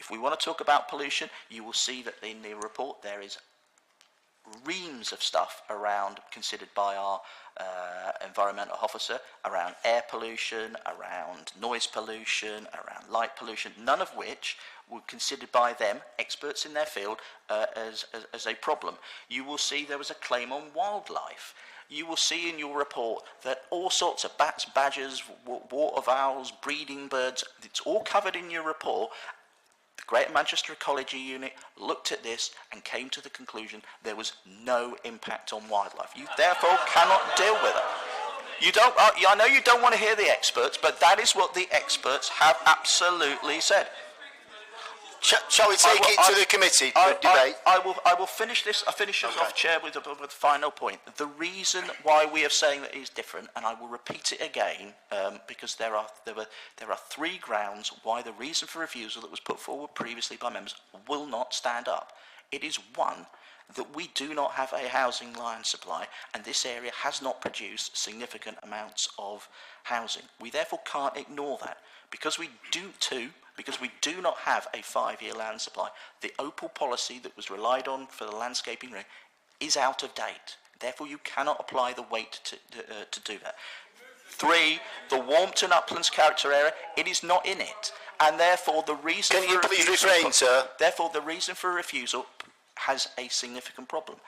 If we want to talk about pollution, you will see that in the report there is reams of stuff around considered by our environmental officer around air pollution, around noise pollution, around light pollution, none of which were considered by them, experts in their field, as a problem. You will see there was a claim on wildlife. You will see in your report that all sorts of bats, badgers, waterfowls, breeding birds, it's all covered in your report. The Greater Manchester Ecology Unit looked at this and came to the conclusion there was no impact on wildlife. You therefore cannot deal with it. You don't. I know you don't want to hear the experts, but that is what the experts have absolutely said. Shall we take it to the committee for debate? I will finish this. I finish this off, Chair, with the final point. The reason why we are saying that it is different, and I will repeat it again, because there are 3 grounds why the reason for refusal that was put forward previously by members will not stand up. It is one, that we do not have a housing line supply, and this area has not produced significant amounts of housing. We therefore can't ignore that. Because we do not have a 5-year land supply, the Opal policy that was relied on for the landscaping ring is out of date. Therefore, you cannot apply the weight to do that. 3, the Warmpton Uplands character area, it is not in it, and therefore the reason. Can you please refrain, sir? Therefore, the reason for refusal has a significant problem.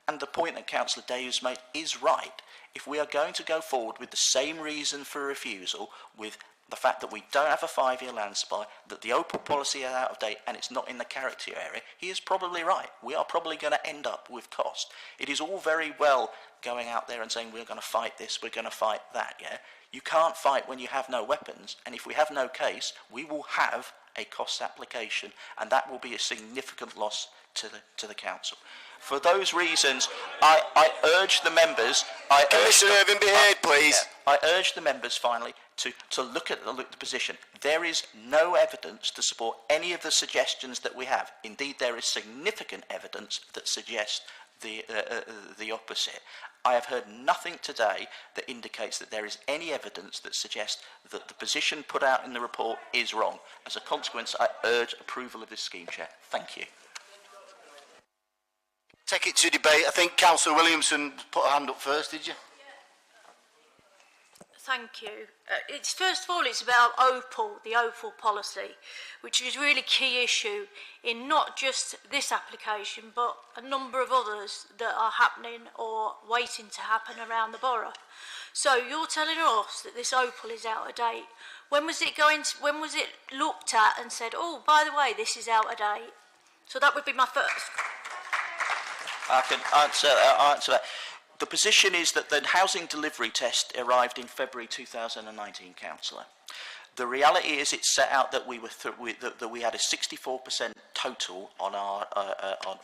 And the point that Councillor Davies made is right. If we are going to go forward with the same reason for refusal, with the fact that we don't have a 5-year land supply, that the Opal policy is out of date and it's not in the character area, he is probably right. We are probably going to end up with cost. It is all very well going out there and saying we're going to fight this, we're going to fight that, yeah? You can't fight when you have no weapons, and if we have no case, we will have a cost application, and that will be a significant loss to the council. For those reasons, I urge the members. Can Mr. Irving be heard, please? I urge the members finally to look at the position. There is no evidence to support any of the suggestions that we have. Indeed, there is significant evidence that suggests the opposite. I have heard nothing today that indicates that there is any evidence that suggests that the position put out in the report is wrong. As a consequence, I urge approval of this scheme, Chair. Thank you. Take it to debate. I think Councillor Williamson put her hand up first, did you? Thank you. First of all, it's about Opal, the Opal policy, which is a really key issue in not just this application, but a number of others that are happening or waiting to happen around the borough. So you're telling us that this Opal is out of date. When was it looked at and said, oh, by the way, this is out of date? So that would be my first. I can answer that. The position is that the housing delivery test arrived in February 2019, Councillor. The reality is it's set out that we had a 64% total on our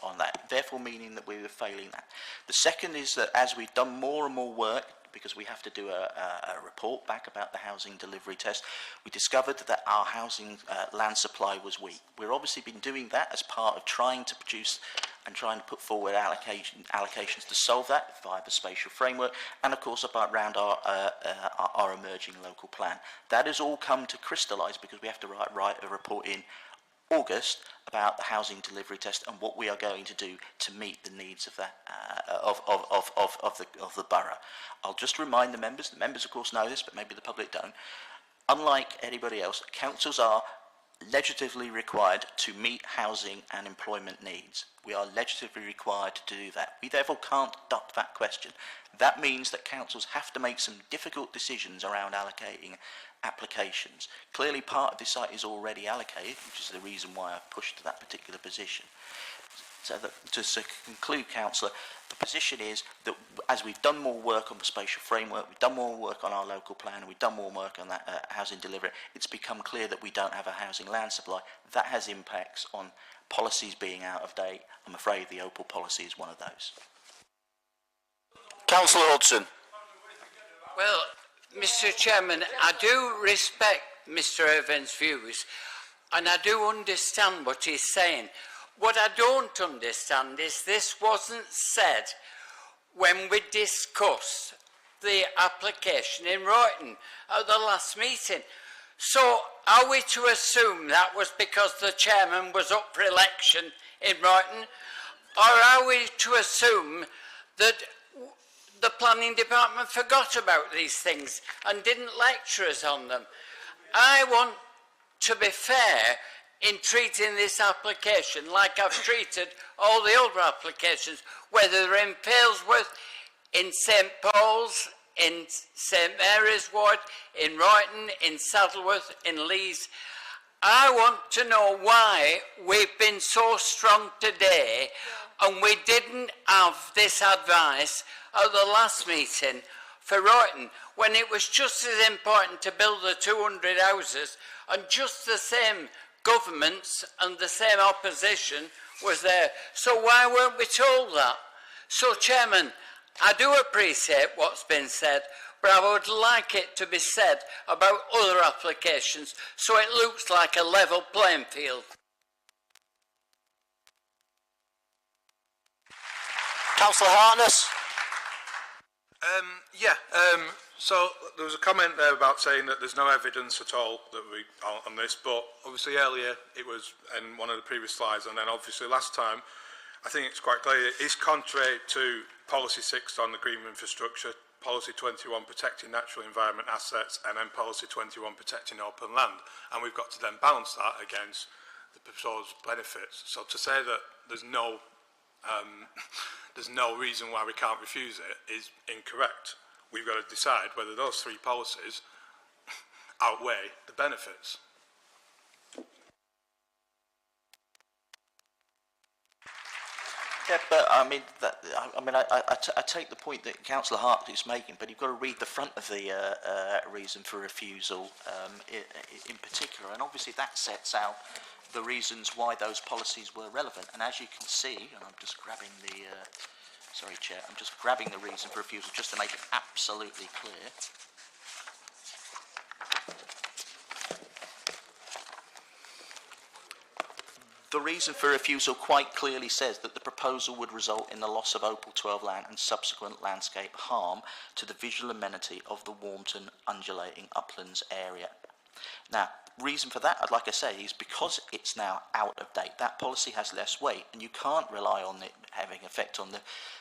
on that, therefore meaning that we were failing that. The second is that as we've done more and more work, because we have to do a report back about the housing delivery test, we discovered that our housing land supply was weak. We've obviously been doing that as part of trying to produce and trying to put forward allocations to solve that via the spatial framework, and of course around our emerging local plan. That has all come to crystallise because we have to write a report in August about the housing delivery test and what we are going to do to meet the needs of that of the borough. I'll just remind the members of course know this, but maybe the public don't. Unlike anybody else, councils are legislatively required to meet housing and employment needs. We are legislatively required to do that. We therefore can't duck that question. That means that councils have to make some difficult decisions around allocating applications. Clearly part of this site is already allocated, which is the reason why I've pushed to that particular position. So to conclude, Councillor, the position is that as we've done more work on the spatial framework, we've done more work on our local plan, and we've done more work on that housing delivery, it's become clear that we don't have a housing land supply. That has impacts on policies being out of date. I'm afraid the Opal policy is one of those. Councillor Hudson. Well, Mr. Chairman, I do respect Mr. Irvine's views, and I do understand what he's saying. What I don't understand is this wasn't said when we discussed the application in Royton at the last meeting. So are we to assume that was because the chairman was up for election in Brighton? Or are we to assume that the planning department forgot about these things and didn't lecture us on them? I want to be fair in treating this application like I've treated all the other applications, whether they're in Palesworth, in St Paul's, in St Mary's Ward, in Royton, in Saddleworth, in Lees. I want to know why we've been so strong today and we didn't have this advice at the last meeting for Royton, when it was just as important to build the 200 houses and just the same governments and the same opposition was there. So why weren't we told that? So, Chairman, I do appreciate what's been said, but I would like it to be said about other applications so it looks like a level playing field. Councillor Hartness. So there was a comment there about saying that there's no evidence at all that we on this, but obviously earlier it was in one of the previous slides, and then obviously last time, I think it's quite clear it is contrary to Policy 6 on the green infrastructure, Policy 21 protecting natural environment assets, and then Policy 21 protecting open land, and we've got to then balance that against the proposed benefits. So to say that there's no reason why we can't refuse it is incorrect. We've got to decide whether those three policies outweigh the benefits. Yeah, but I mean, I take the point that Councillor Hart is making, but you've got to read the front of the reason for refusal in particular, and obviously that sets out the reasons why those policies were relevant. And as you can see, and I'm just grabbing the, sorry Chair, I'm just grabbing the reason for refusal just to make it absolutely clear. The reason for refusal quite clearly says that the proposal would result in the loss of Opal 12 land and subsequent landscape harm to the visual amenity of the Warmton undulating uplands area. Now, reason for that, like I say, is because it's now out of date. That policy has less weight, and you can't rely on it having effect on the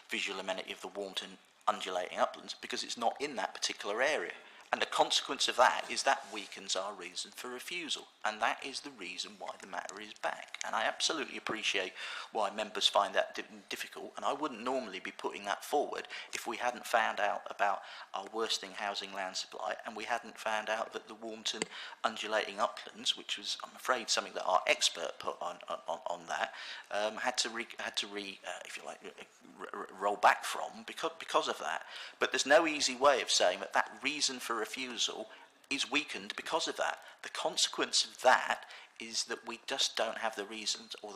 visual amenity of the Warmton undulating uplands because it's not in that particular area. And the consequence of that is that weakens our reason for refusal, and that is the reason why the matter is back. And I absolutely appreciate why members find that difficult, and I wouldn't normally be putting that forward if we hadn't found out about our worsening housing land supply, and we hadn't found out that the Warmton undulating uplands, which was, I'm afraid, something that our expert put on that, had to roll back from because of that. But there's no easy way of saying that that reason for refusal is weakened because of that. The consequence of that is that we just don't have the reasons or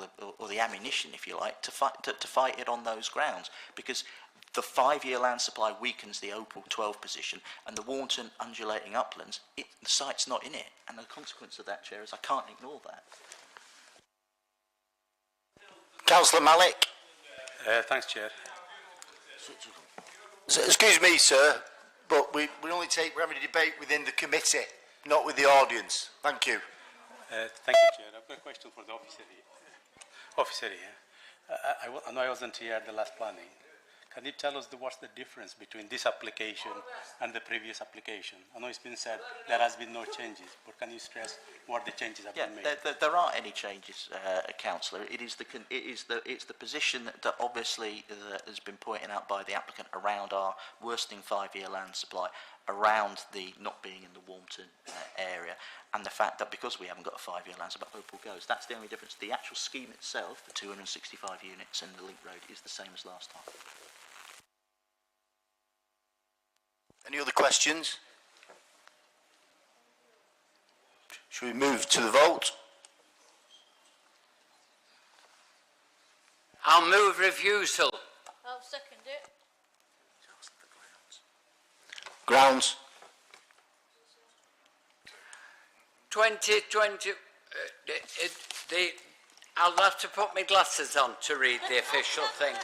the ammunition, if you like, to fight it on those grounds, because the 5-year land supply weakens the Opal 12 position, and the Warmton undulating uplands, the site's not in it, and the consequence of that, Chair, is I can't ignore that. Councillor Malik. Thanks, Chair. So, excuse me, sir, but we only take remedy debate within the committee, not with the audience. Thank you. Thank you, Chair. I've got a question for the officer here. I know I wasn't here at the last planning. Can you tell us what's the difference between this application and the previous application? I know it's been said there has been no changes, but can you stress what the changes have been made? There aren't any changes, Councillor. It's the position that obviously has been pointed out by the applicant around our worsening 5-year land supply, around the not being in the Warmton area, and the fact that because we haven't got a 5-year land supply, Opal goes. That's the only difference. The actual scheme itself, the 265 units and the link road, is the same as last time. Any other questions? Should we move to the vote? I'll move refusal. I'll second it. Grounds? 2020, I'll have to put my glasses on to read the official thing.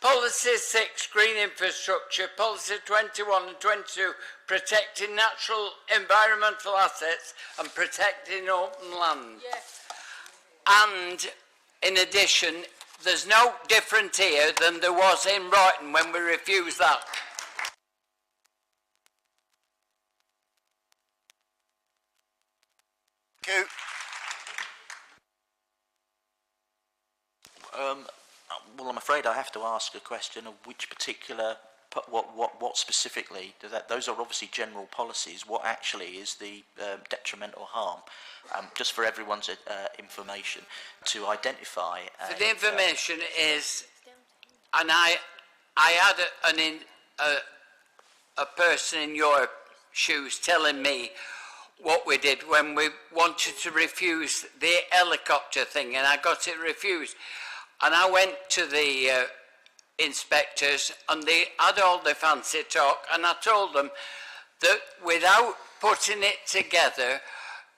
Policy 6, green infrastructure. Policy 21 and 22, protecting natural environmental assets and protecting open land. Yes. And in addition, there's no different here than there was in Brighton when we refused that. Thank you. Well, I'm afraid I have to ask a question of which particular, what specifically, those are obviously general policies. What actually is the detrimental harm? Just for everyone's information, to identify... So the information is, and I had a person in your shoes telling me what we did when we wanted to refuse the helicopter thing, and I got it refused. And I went to the inspectors, and they had all the fancy talk, and I told them that without putting it together,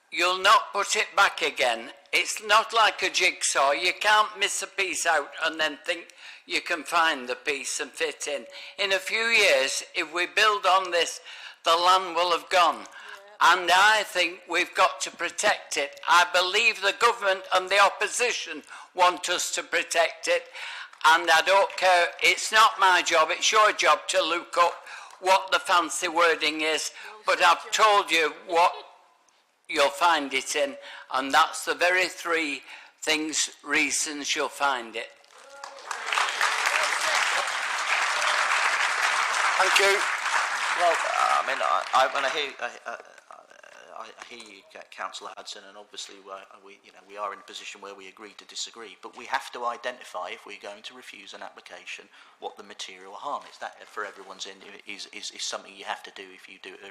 you'll not put it back again. It's not like a jigsaw. You can't miss a piece out and then think you can find the piece and fit in. In a few years, if we build on this, the land will have gone. And I think we've got to protect it. I believe the government and the opposition want us to protect it. And I don't care, it's not my job, it's your job to look up what the fancy wording is. But I've told you what you'll find it in, and that's the very three reasons you'll find it. Thank you. Well, I mean, when I hear you, Councillor Hudson, and obviously we are in a position where we agree to disagree, but we have to identify, if we're going to refuse an application, what the material harm is. That, for everyone's end, is something you have to do if you do it.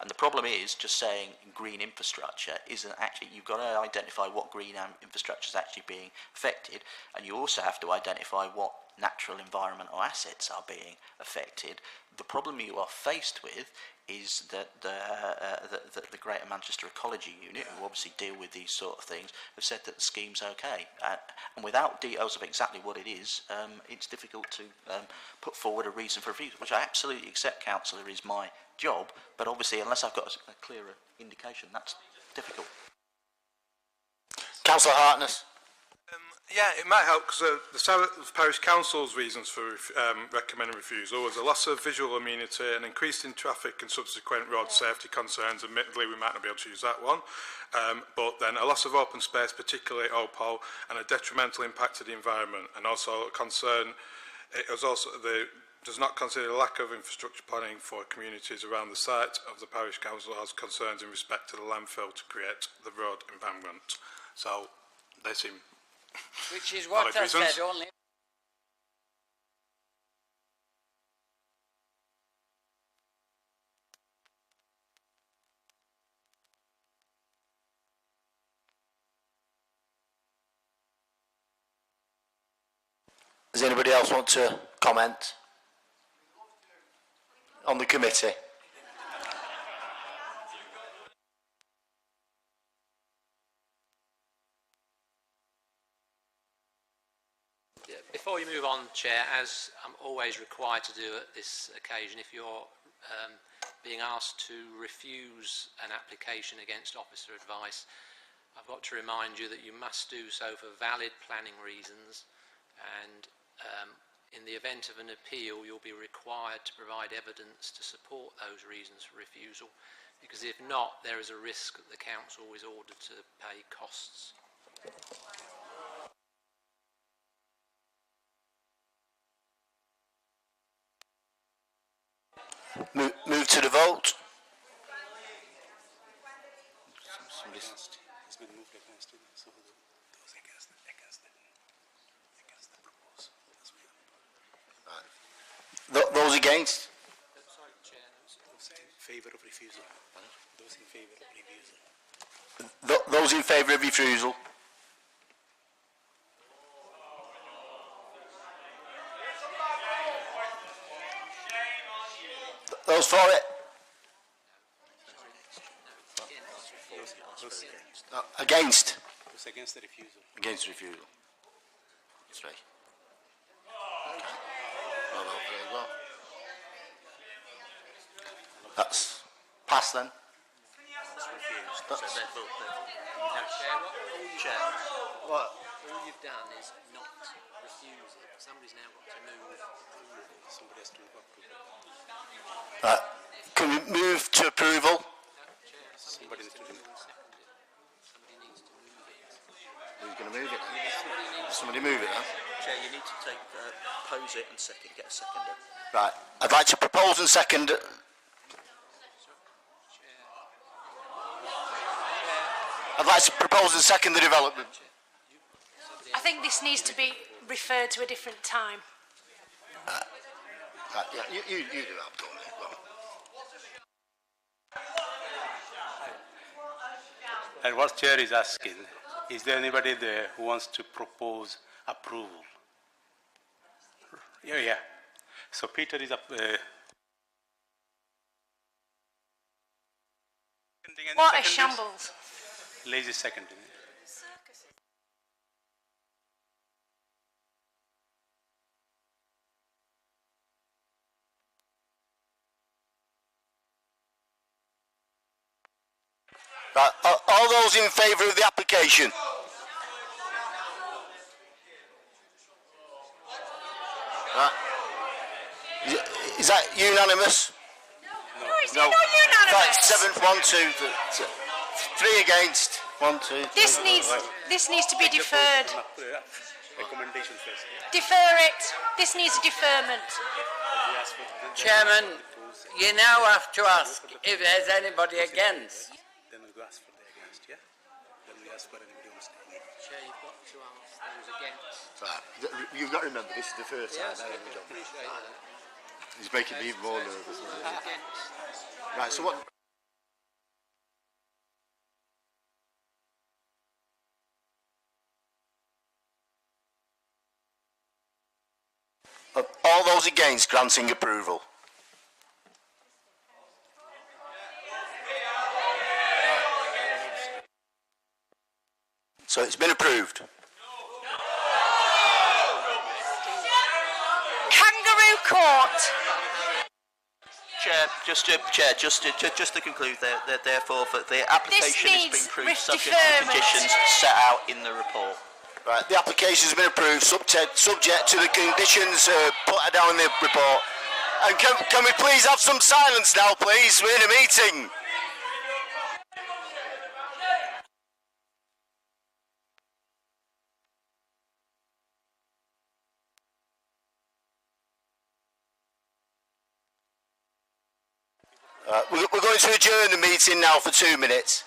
And the problem is, just saying green infrastructure isn't actually, you've got to identify what green infrastructure is actually being affected, and you also have to identify what natural environmental assets are being affected. The problem you are faced with is that the Greater Manchester Ecology Unit, who obviously deal with these sort of things, have said that the scheme's okay. And without details of exactly what it is, it's difficult to put forward a reason for refusal, which I absolutely accept, Councillor, is my job, but obviously unless I've got a clearer indication, that's difficult. Councillor Hartness. Yeah, it might help, because the South Parish Council's reasons for recommending refusal was a loss of visual amenity, an increase in traffic and subsequent road safety concerns. Admittedly, we might not be able to use that one, but then a loss of open space, particularly OPO, and a detrimental impact to the environment, and also a concern. It was also does not consider the lack of infrastructure planning for communities around the site of the Parish Council has concerns in respect to the landfill to create the road environment. So they seem. Which is what I said only. Does anybody else want to comment on the committee? Before you move on, Chair, as I'm always required to do at this occasion, if you're being asked to refuse an application against officer advice, I've got to remind you that you must do so for valid planning reasons, and in the event of an appeal, you'll be required to provide evidence to support those reasons for refusal, because if not, there is a risk that the council is ordered to pay costs. Move to the vote. It's been moved against it, so those against the proposal. Those against? Sorry, Chair. Those in favour of refusal. Those in favour of refusal. Those in favour of refusal? Those for it? Against? Those against the refusal. Against refusal. That's right. Well, hopefully as well. That's passed then. Chair, What? all you've done is not refuse it. Somebody's now got to move. Somebody has to approve. Right. Can we move to approval? Somebody needs to do it. Somebody needs to move it. Who's going to move it then? Somebody move it then? Chair, you need to pose it and get a seconder. Right. I'd like to propose and second. I'd like to propose and second the development. I think this needs to be referred to a different time. Right, yeah, you do that, don't you? Go on. And what Chair is asking, is there anybody there who wants to propose approval? Yeah. So Peter is up. What a shambles. Lazy seconding. Right, all those in favour of the application? Right. Is that unanimous? No, it's not unanimous. Right, 7, 1, 2, 3 against. 1, 2, 3. This needs to be deferred. Recommendation first. Defer it. This needs a deferment. Chairman, you now have to ask if there's anybody against. Then we go ask for the against, yeah? Then we ask for anybody who wants to. Chair, you've got to ask those against. Right. You've got to remember, this is the first time Yes, I ever done this. appreciate that. He's making me even more nervous. Isn't he? Against. Right, so what? All those against granting approval? So it's been approved. Kangaroo court. Chair, just to conclude, therefore, that the application has been approved subject to deferment. conditions set out in the report. Right, the application has been approved subject to the conditions put down in the report. And can we please have some silence now, please? We're in a meeting. We're going to adjourn the meeting now for 2 minutes.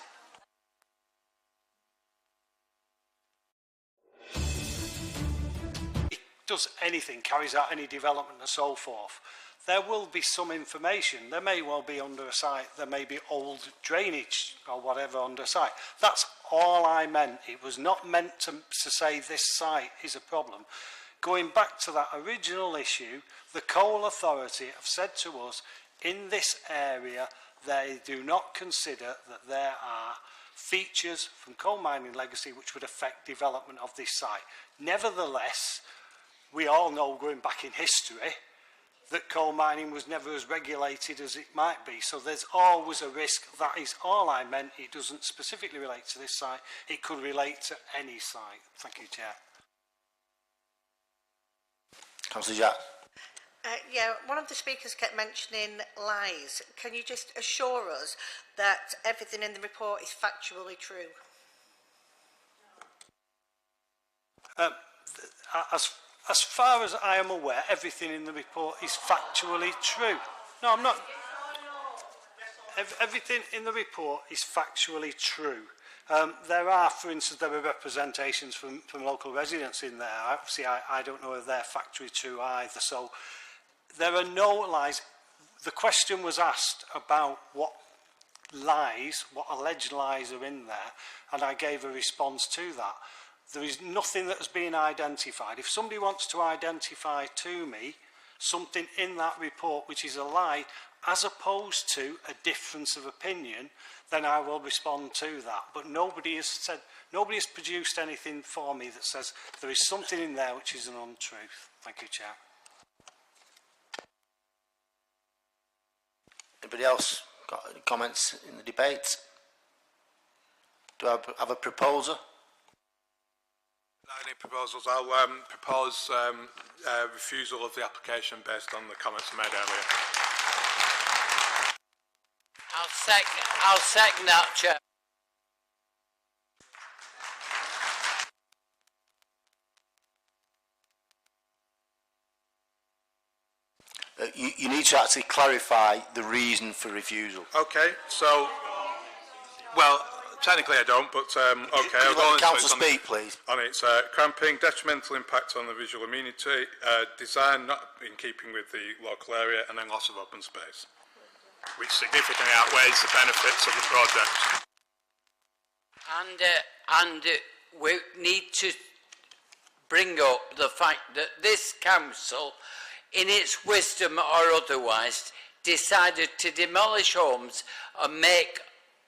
Does anything, carries out any development and so forth, there will be some information. There may well be under a site, there may be old drainage or whatever under a site. That's all I meant. It was not meant to say this site is a problem. Going back to that original issue, the Coal Authority have said to us, in this area, they do not consider that there are features from coal mining legacy which would affect development of this site. Nevertheless, we all know, going back in history, that coal mining was never as regulated as it might be. So there's always a risk. That is all I meant. It doesn't specifically relate to this site. It could relate to any site. Thank you, Chair. Councillor Jack. Yeah, one of the speakers kept mentioning lies. Can you just assure us that everything in the report is factually true? As far as I am aware, everything in the report is factually true. No, I'm not. Everything in the report is factually true. There are, for instance, there are representations from local residents in there. Obviously, I don't know if they're factually true either. So there are no lies. The question was asked about what lies, what alleged lies are in there, and I gave a response to that. There is nothing that has been identified. If somebody wants to identify to me something in that report which is a lie, as opposed to a difference of opinion, then I will respond to that. But nobody has produced anything for me that says there is something in there which is an untruth. Thank you, Chair. Anybody else got any comments in the debate? Do I have a proposer? Not any proposals. I'll propose refusal of the application based on the comments made earlier. I'll second that, Chair. You need to actually clarify the reason for refusal. Okay, so, well, technically I don't, but okay. Could you let the council speak, please? On its cramping, detrimental impact on the visual amenity, design not in keeping with the local area, and then loss of open space, which significantly outweighs the benefits of the project. And we need to bring up the fact that this council, in its wisdom or otherwise, decided to demolish homes and make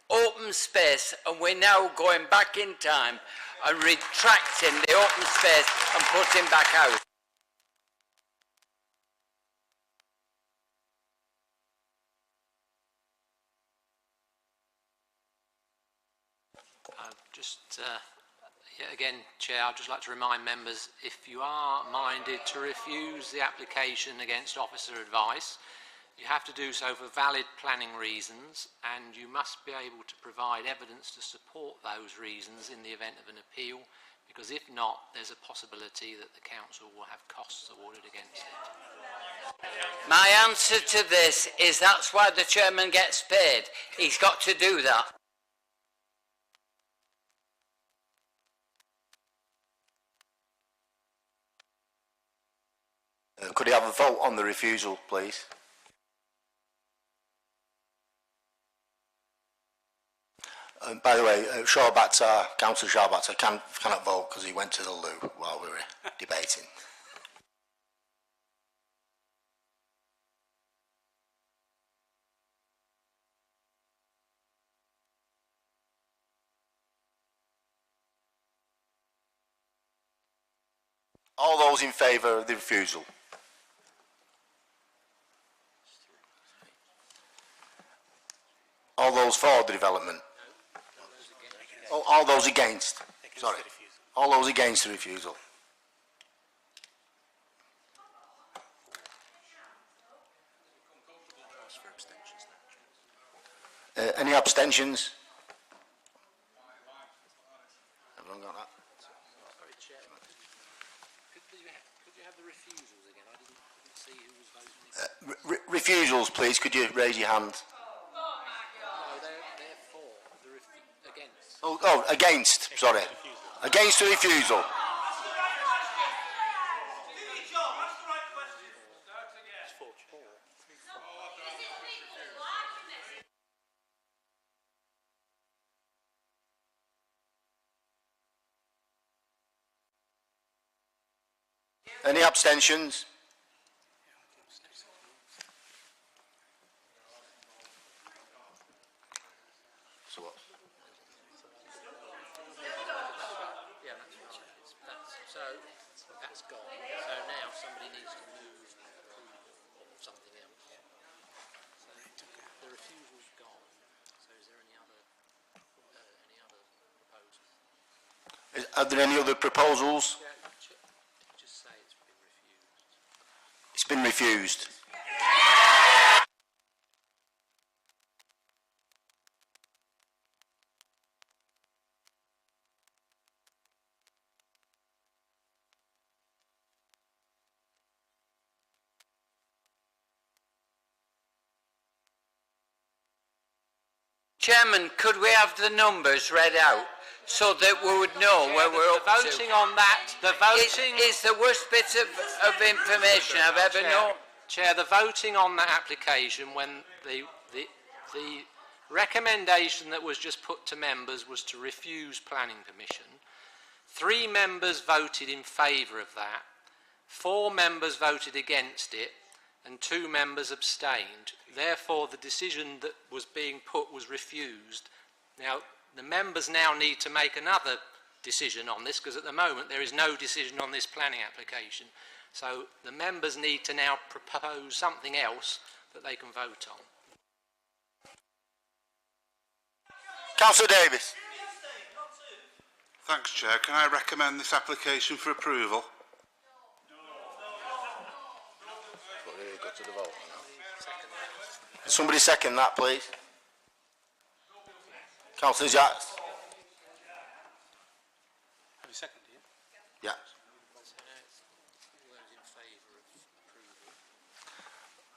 open space, and we're now going back in time and retracting the open space and putting back out. Yet again, Chair, I'd just like to remind members, if you are minded to refuse the application against officer advice, you have to do so for valid planning reasons, and you must be able to provide evidence to support those reasons in the event of an appeal, because if not, there's a possibility that the council will have costs awarded against it. My answer to this is that's why the chairman gets paid. He's got to do that. Could you have a vote on the refusal, please? By the way, Councillor Shawbatter cannot vote because he went to the loo while we were debating. All those in favour of the refusal? All those for the development? Oh, all those against? Sorry. All those against the refusal? Any abstentions? Everyone got that? Sorry, Chair. Could you have the refusals again? I didn't see who was voting. Refusals, please. Could you raise your hand? Oh, against, sorry. Against the refusal. Any abstentions? So what? So that's gone. So now somebody needs to move something else. So the refusal's gone. So is there any other proposal? Are there any other proposals? Yeah, just say it's been refused. It's been refused. Chairman, could we have the numbers read out so that we would know where we're up to? The voting on that, the voting... It's the worst bit of information I've ever known. Chair, the voting on that application, when the recommendation that was just put to members was to refuse planning permission, 3 members voted in favour of that, 4 members voted against it, and 2 members abstained. Therefore, the decision that was being put was refused. Now, the members now need to make another decision on this, because at the moment there is no decision on this planning application. So the members need to now propose something else that they can vote on. Councillor Davis. Thanks, Chair. Can I recommend this application for approval? Somebody second that, please. Councillor Jacks. Have you seconded it? Yeah.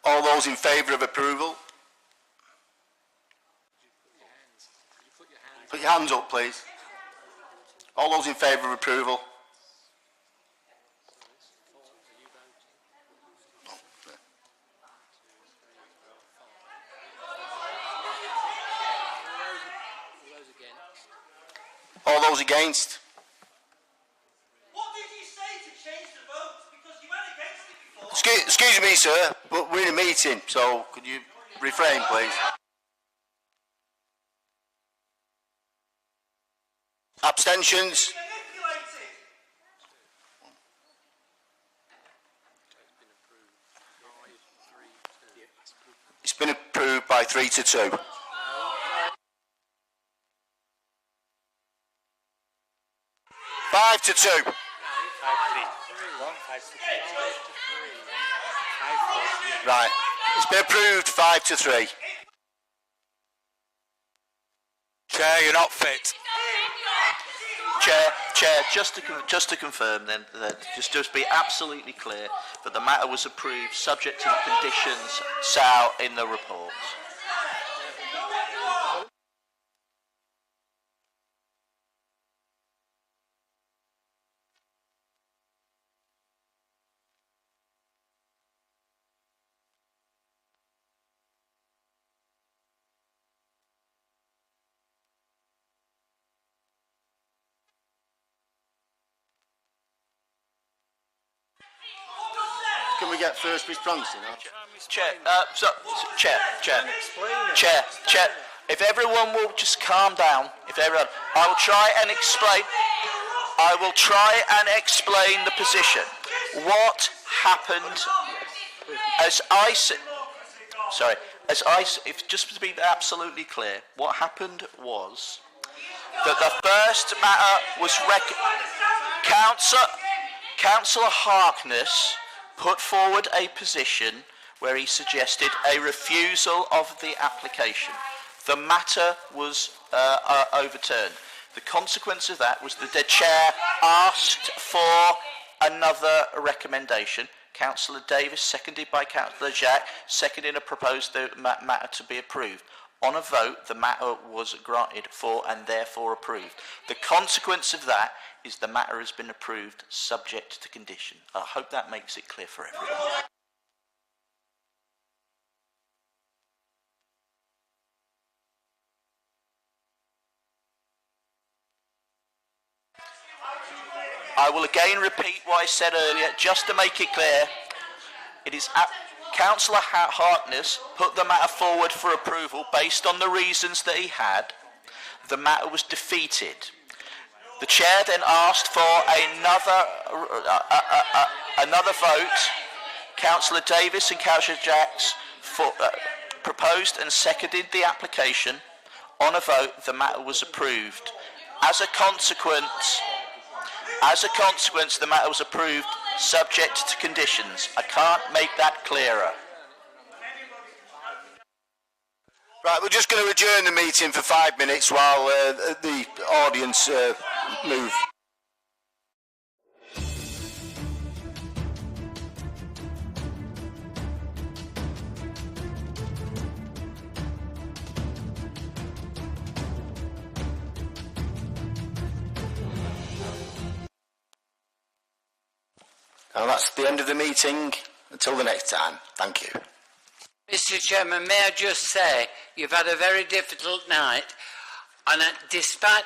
All those in favour of approval? Put your hands up, please. All those in favour of approval? All those against? What did you say to change the vote? Because you went against it before. Excuse me, sir, but we're in a meeting, so could you refrain, please? Abstentions? It's been approved by 3 to 2. Five to 2. Right. It's been approved 5 to 3. Chair, you're not fit. Chair, just to confirm then, just to be absolutely clear that the matter was approved subject to the conditions set out in the report. Can we get first response in that? Chair, if everyone will just calm down, I will try and explain the position. What happened, just to be absolutely clear, what happened was that the first matter was Councillor Harkness put forward a position where he suggested a refusal of the application. The matter was overturned. The consequence of that was that the chair asked for another recommendation. Councillor Davis, seconded by Councillor Jack, seconded and proposed the matter to be approved. On a vote, the matter was granted for and therefore approved. The consequence of that is the matter has been approved subject to condition. I hope that makes it clear for everyone. I will again repeat what I said earlier, just to make it clear. It is Councillor Harkness put the matter forward for approval based on the reasons that he had. The matter was defeated. The chair then asked for another vote. Councillor Davis and Councillor Jacks proposed and seconded the application. On a vote, the matter was approved. As a consequence, the matter was approved subject to conditions. I can't make that clearer. Right, we're just going to adjourn the meeting for 5 minutes while the audience move. And that's the end of the meeting. Until the next time. Thank you. Mr. Chairman, may I just say, you've had a very difficult night, and despite